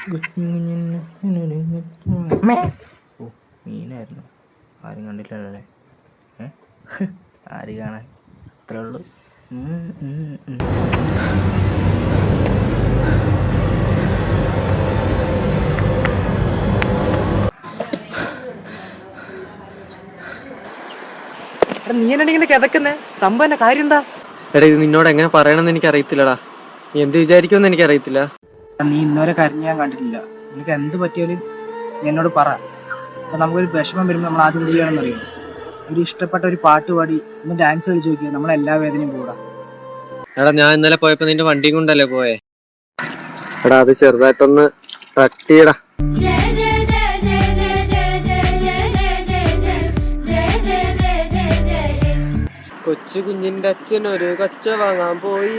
ഓ മീനായിരുന്നു. ആരും കണ്ടില്ലല്ലോ അല്ലേ? ആര് കാണാൻ? അത്രേ ഉള്ളൂ. നീ എന്നാ ഇങ്ങനെ കിതക്കുന്നേ? സംഭവം എന്നാ കാര്യം എന്താ? എടാ ഇത് നിന്നോട് എങ്ങനെ പറയണമെന്ന് എനിക്ക് അറിയത്തില്ലടാ. നീ എന്ത് വിചാരിക്കുമെന്ന് എനിക്ക് അറിയത്തില്ല. നീ ഇന്നുവരെ കരഞ്ഞ് ഞാൻ കണ്ടിട്ടില്ല. നിനക്ക് എന്ത് പറ്റിയാലും നീ എന്നോട് പറ. അപ്പം നമുക്കൊരു വിഷമം വരുമ്പോൾ നമ്മൾ ആദ്യം എന്ത് ചെയ്യണമെന്ന് അറിയും? ഒരു ഇഷ്ടപ്പെട്ട ഒരു പാട്ട് പാടി ഒന്ന് ഡാൻസ് കളിച്ച് നോക്കിയാൽ നമ്മളെല്ലാ വേദനയും കൂടാം. എടാ ഞാൻ ഇന്നലെ പോയപ്പോ നിന്റെ വണ്ടി കൊണ്ടല്ലേ പോയേ? എടാ അത് ചെറുതായിട്ടൊന്ന് തട്ടിയടാ. കൊച്ചു കുഞ്ഞിന്റെ അച്ഛനൊരു കൊച്ച വാങ്ങാൻ പോയി.